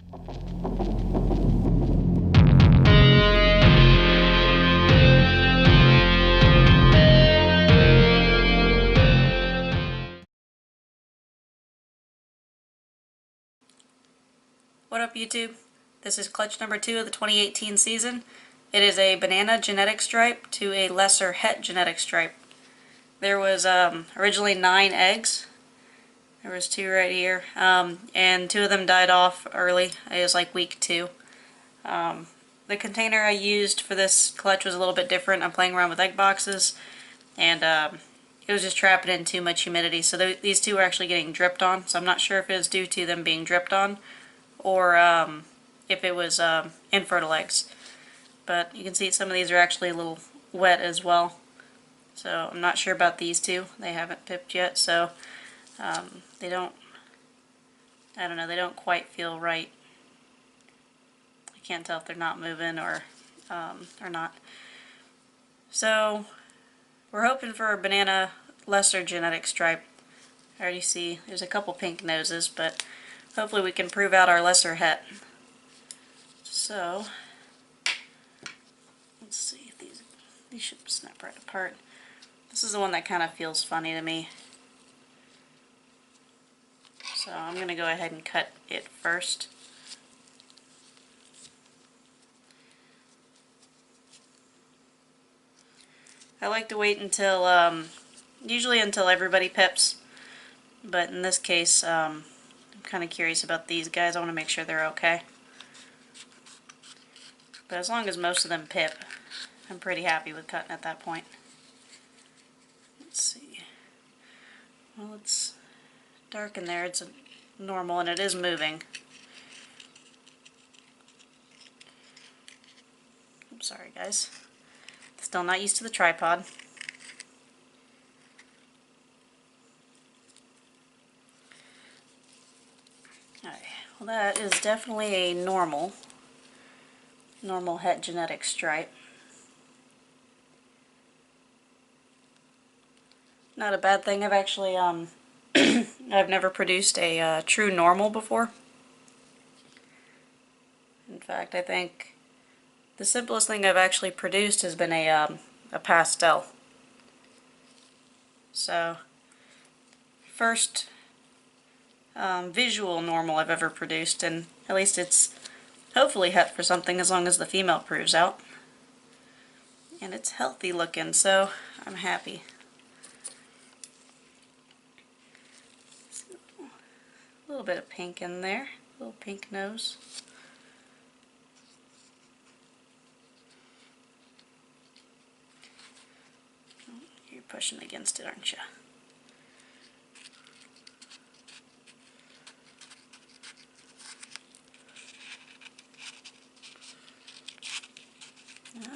What up, YouTube? This is clutch number 2 of the 2018 season. It is a banana genetic stripe to a lesser het genetic stripe. There was originally 9 eggs. There was 2 right here, and 2 of them died off early. It was like week 2. The container I used for this clutch was a little bit different. I'm playing around with egg boxes, and it was just trapping in too much humidity. So these 2 were actually getting dripped on. So I'm not sure if it was due to them being dripped on, or if it was infertile eggs. But you can see some of these are actually a little wet as well. So I'm not sure about these 2. They haven't pipped yet, so they don't, I don't know, they don't quite feel right. I can't tell if they're not moving or not. So we're hoping for a banana lesser genetic stripe. I already see there's a couple pink noses, but hopefully we can prove out our lesser het. So let's see if these should snap right apart. This is the one that kind of feels funny to me. So I'm going to go ahead and cut it first. I like to wait until, usually until everybody pips, but in this case, I'm kind of curious about these guys. I want to make sure they're okay. But as long as most of them pip, I'm pretty happy with cutting at that point. Let's see. Well, it's dark in there. It's normal, and it is moving. I'm sorry, guys. Still not used to the tripod. Alright, well, that is definitely a normal het genetic stripe. Not a bad thing. I've actually I've never produced a true normal before. In fact, I think the simplest thing I've actually produced has been a pastel. So, first visual normal I've ever produced, and at least it's hopefully het for something as long as the female proves out. And it's healthy looking, so I'm happy. A little bit of pink in there, a little pink nose. You're pushing against it, aren't you?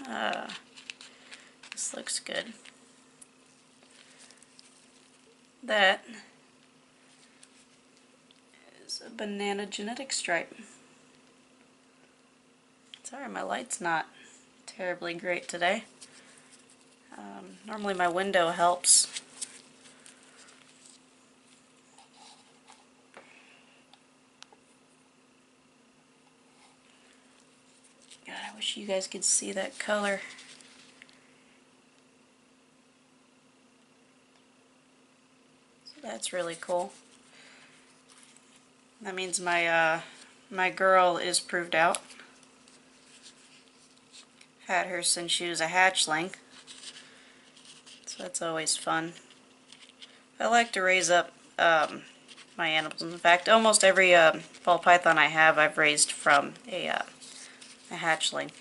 Ah, this looks good. That is a banana genetic stripe. Sorry, my light's not terribly great today. Normally my window helps. God, I wish you guys could see that color. So that's really cool. That means my my girl is proved out. Had her since she was a hatchling, so that's always fun. I like to raise up my animals. In fact, almost every ball python I have, I've raised from a hatchling.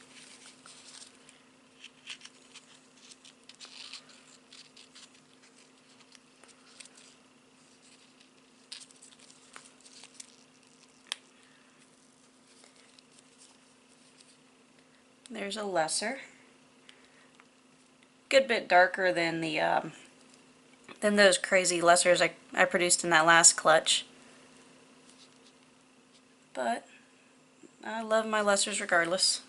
There's a lesser. Good bit darker than the than those crazy lessers I produced in that last clutch. But I love my lessers regardless.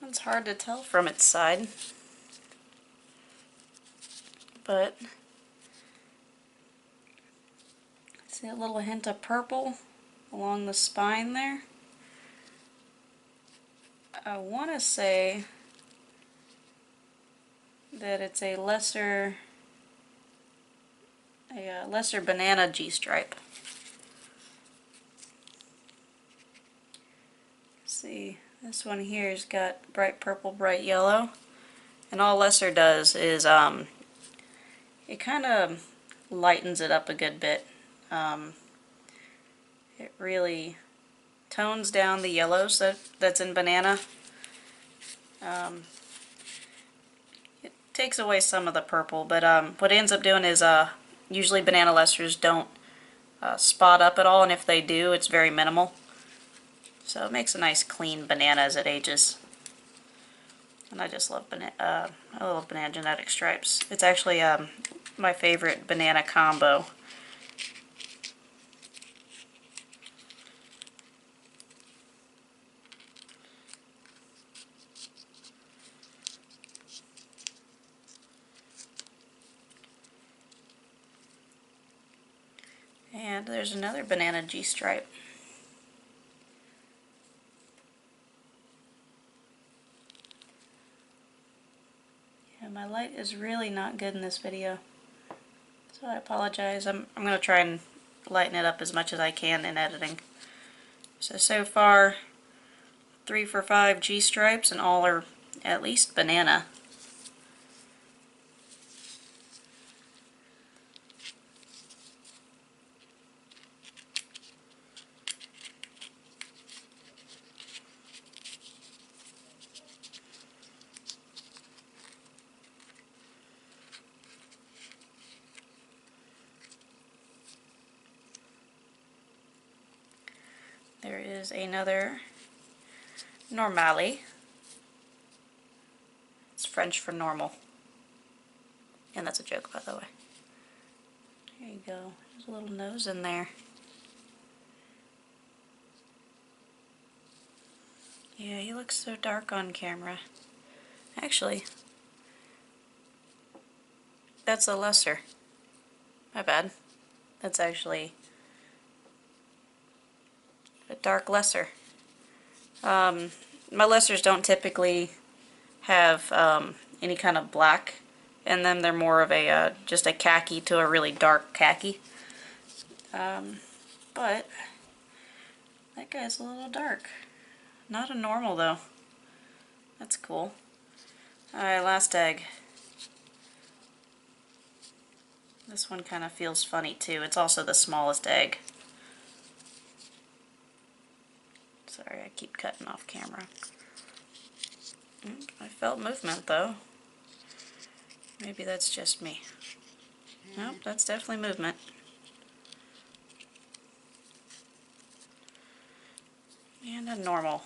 It's hard to tell from its side, but see a little hint of purple along the spine there. I want to say that it's a lesser banana G-stripe. See, this one here's got bright purple, bright yellow, and all lesser does is it kind of lightens it up a good bit. It really tones down the yellows that's in banana. It takes away some of the purple, but what it ends up doing is usually banana lessers don't spot up at all, and if they do, it's very minimal. So it makes a nice clean banana as it ages. And I just love I love banana genetic stripes. It's actually my favorite banana combo. And there's another banana G-stripe. Yeah, my light is really not good in this video, so I apologize. I'm going to try and lighten it up as much as I can in editing. So far, 3 for 5 G-stripes, and all are at least banana. There is another Normale. It's French for normal. And that's a joke, by the way. There you go. There's a little nose in there. Yeah, he looks so dark on camera. Actually, that's a lesser. My bad. That's actually a dark lesser. My lessers don't typically have any kind of black in them. They're more of a just a khaki to a really dark khaki. But that guy's a little dark. Not a normal though. That's cool. Alright, last egg. This one kind of feels funny too. It's also the smallest egg. Sorry, I keep cutting off camera. I felt movement though. Maybe that's just me. Nope, that's definitely movement. And a normal.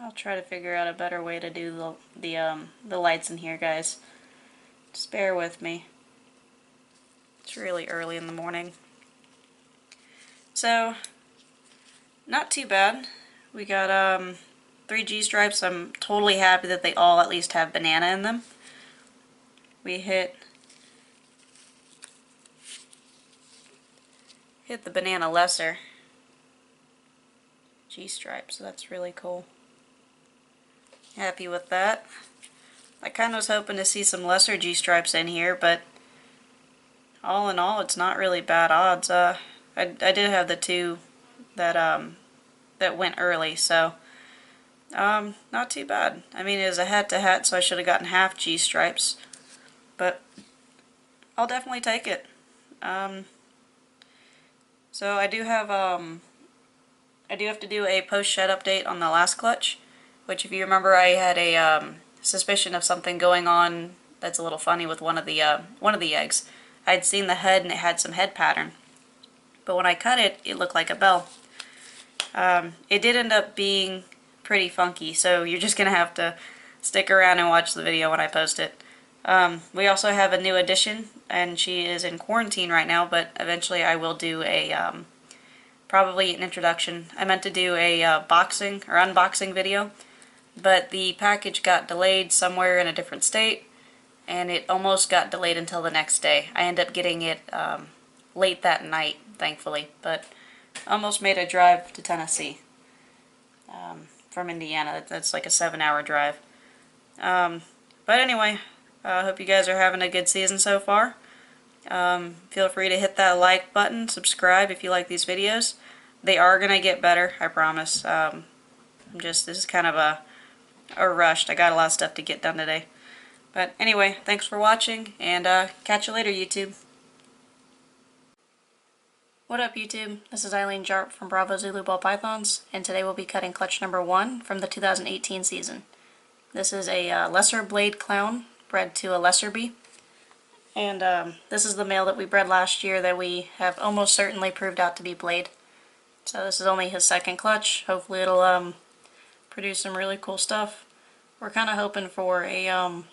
I'll try to figure out a better way to do the lights in here, guys. Just bear with me. It's really early in the morning. So, not too bad. We got 3 G-stripes. I'm totally happy that they all at least have banana in them. We hit the banana lesser G-stripe, so that's really cool. Happy with that. I kind of was hoping to see some lesser G-stripes in here, but all in all, it's not really bad odds. I did have the 2 that went early, so not too bad. I mean, it was a hat-to-hat, so I should have gotten half G-stripes, but I'll definitely take it. So I do have to do a post-shed update on the last clutch, which, if you remember, I had a suspicion of something going on that's a little funny with one of the eggs. I'd seen the head and it had some head pattern, but when I cut it, it looked like a bell. It did end up being pretty funky, so you're just gonna have to stick around and watch the video when I post it. We also have a new addition, and she is in quarantine right now, but eventually I will do a, probably an introduction. I meant to do a boxing or unboxing video, but the package got delayed somewhere in a different state, and it almost got delayed until the next day. I ended up getting it late that night, thankfully, but almost made a drive to Tennessee from Indiana. That's like a 7-hour drive. But anyway, I hope you guys are having a good season so far. Feel free to hit that like button, subscribe if you like these videos. They are going to get better, I promise. This is kind of a rush. I got a lot of stuff to get done today. But anyway, thanks for watching, and catch you later, YouTube. What up, YouTube? This is Eileen Jarp from Bravo Zulu Ball Pythons, and today we'll be cutting clutch number 1 from the 2018 season. This is a lesser blade clown bred to a lesser bee, and this is the male that we bred last year that we have almost certainly proved out to be blade. So this is only his second clutch. Hopefully it'll produce some really cool stuff. We're kind of hoping for a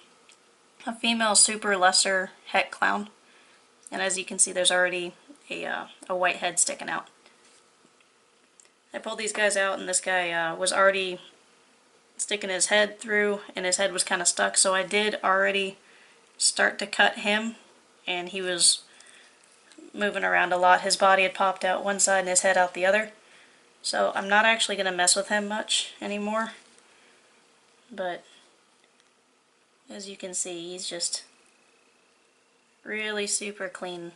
female super lesser het clown, and as you can see, there's already a white head sticking out. I pulled these guys out, and this guy was already sticking his head through, and his head was kind of stuck, so I did already start to cut him, and he was moving around a lot. His body had popped out one side and his head out the other, so I'm not actually going to mess with him much anymore. But as you can see, he's just really super clean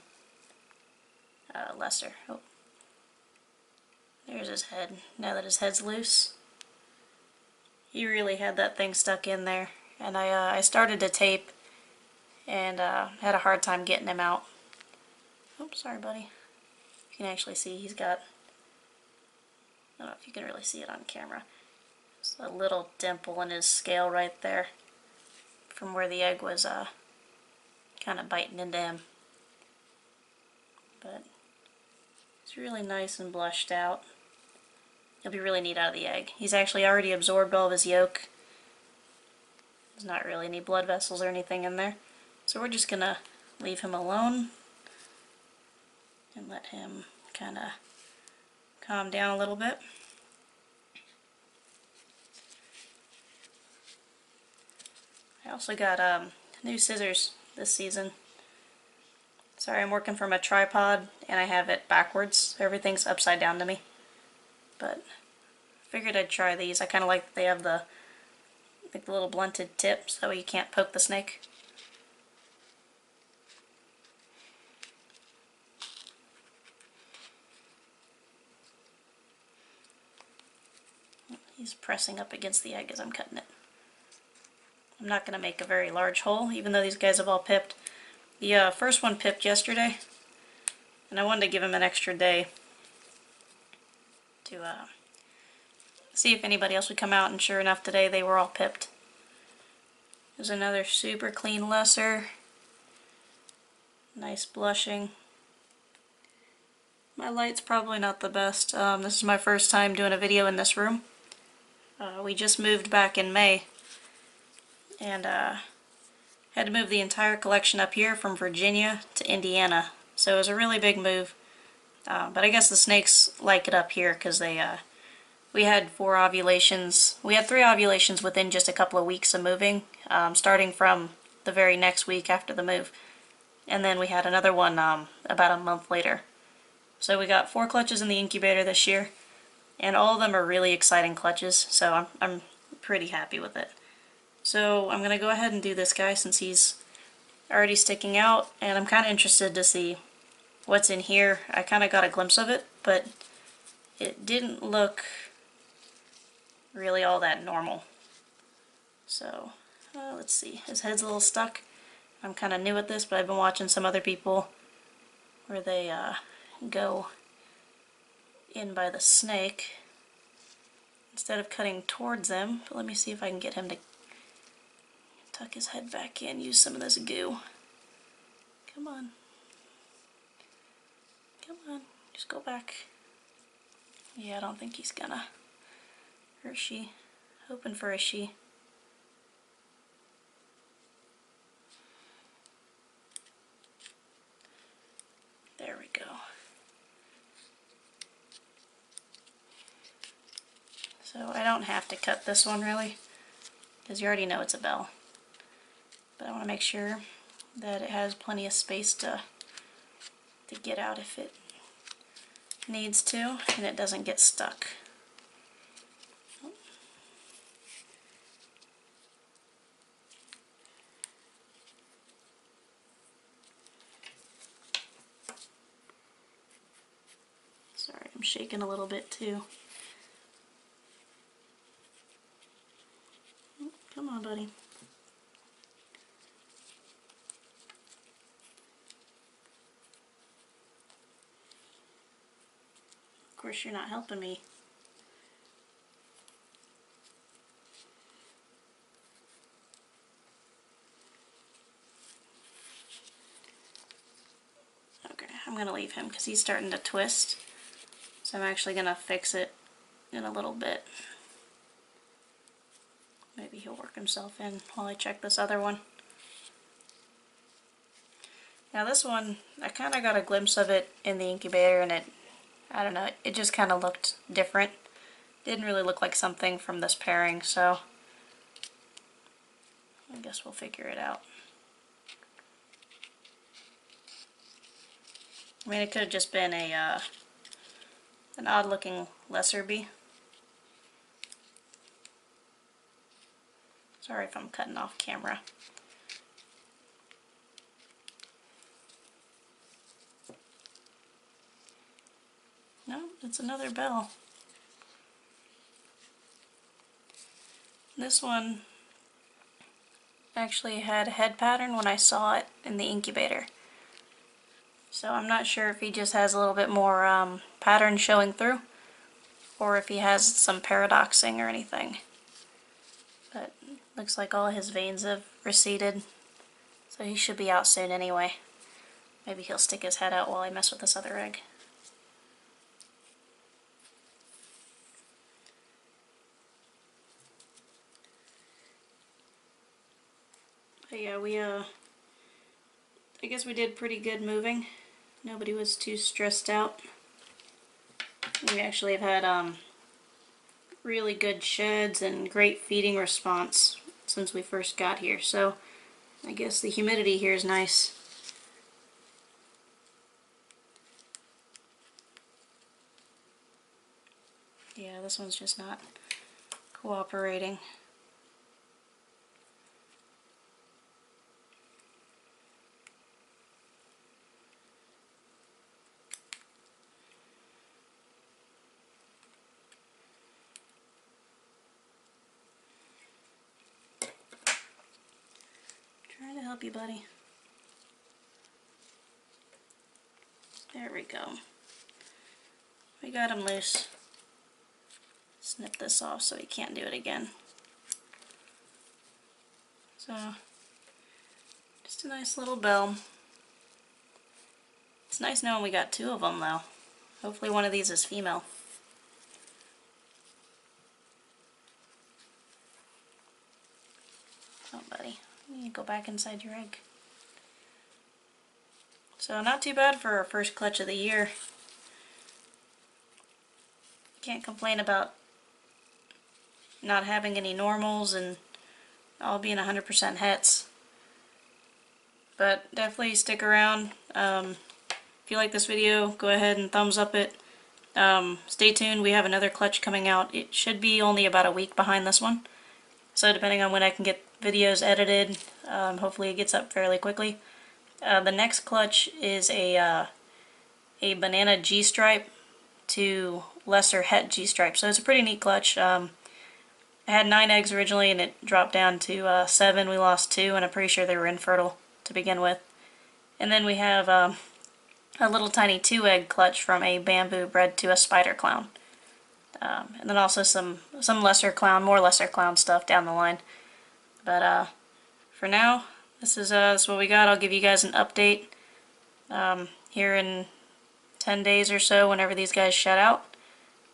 lesser. Oh, there's his head. Now that his head's loose, he really had that thing stuck in there, and I started to tape and had a hard time getting him out. Oh, sorry, buddy. You can actually see he's got, I don't know if you can really see it on camera, just a little dimple in his scale right there from where the egg was kind of biting into him. But it's really nice and blushed out. He'll be really neat out of the egg. He's actually already absorbed all of his yolk. There's not really any blood vessels or anything in there. So we're just going to leave him alone and let him kind of calm down a little bit. I also got new scissors this season. Sorry, I'm working from a tripod and I have it backwards. Everything's upside down to me. But figured I'd try these. I kind of like that they have the little blunted tip so you can't poke the snake. He's pressing up against the egg as I'm cutting it. I'm not going to make a very large hole, even though these guys have all pipped. The first one pipped yesterday, and I wanted to give him an extra day to see if anybody else would come out, and sure enough today they were all pipped. There's another super clean lesser. Nice blushing. My light's probably not the best. This is my first time doing a video in this room. We just moved back in May, and had to move the entire collection up here from Virginia to Indiana. So it was a really big move. But I guess the snakes like it up here because we had 4 ovulations. We had 3 ovulations within just a couple of weeks of moving, starting from the very next week after the move. And then we had another one about a month later. So we got 4 clutches in the incubator this year, and all of them are really exciting clutches, so I'm pretty happy with it. So I'm going to go ahead and do this guy since he's already sticking out, and I'm kind of interested to see what's in here. I kind of got a glimpse of it, but it didn't look really all that normal. So let's see. His head's a little stuck. I'm kind of new at this, but I've been watching some other people where they go in by the snake instead of cutting towards them. But let me see if I can get him to tuck his head back in, use some of this goo. Come on. Come on, just go back. Yeah, I don't think he's gonna. Or is she? Hoping for a she. There we go. So I don't have to cut this one really, because you already know it's a bell. But I want to make sure that it has plenty of space to get out if it needs to, and it doesn't get stuck. Sorry, I'm shaking a little bit too. Come on, buddy. Of course, you're not helping me. Okay, I'm going to leave him because he's starting to twist. So I'm actually going to fix it in a little bit. Maybe he'll work himself in while I check this other one. Now this one, I kind of got a glimpse of it in the incubator, and I don't know, it just kind of looked different. Didn't really look like something from this pairing, so I guess we'll figure it out. I mean, it could have just been an odd-looking lesser bee. Sorry if I'm cutting off camera. No, it's another bell. This one actually had a head pattern when I saw it in the incubator. So I'm not sure if he just has a little bit more pattern showing through, or if he has some paradoxing or anything. But looks like all his veins have receded, so he should be out soon anyway. Maybe he'll stick his head out while I mess with this other egg. But yeah, I guess we did pretty good moving. Nobody was too stressed out. We actually have had really good sheds and great feeding response since we first got here, so I guess the humidity here is nice. Yeah, this one's just not cooperating. Trying to help you, buddy. There we go. We got him loose. Snip this off so he can't do it again. So, just a nice little bell. It's nice knowing we got two of them though. Hopefully one of these is female. Oh buddy, you need to go back inside your egg. So not too bad for our first clutch of the year. Can't complain about not having any normals and all being 100% hets. But definitely stick around. If you like this video, go ahead and thumbs up it. Stay tuned, we have another clutch coming out. It should be only about a week behind this one. So depending on when I can get videos edited, hopefully it gets up fairly quickly. The next clutch is a banana G-stripe to lesser het G-stripe. So it's a pretty neat clutch. I had 9 eggs originally and it dropped down to 7. We lost 2 and I'm pretty sure they were infertile to begin with. And then we have a little tiny 2-egg clutch from a bamboo bred to a spider clown. And then also some lesser clown, more lesser clown stuff down the line. But for now, this is what we got. I'll give you guys an update here in 10 days or so whenever these guys shed out.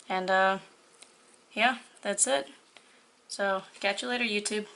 And yeah, that's it. So catch you later, YouTube.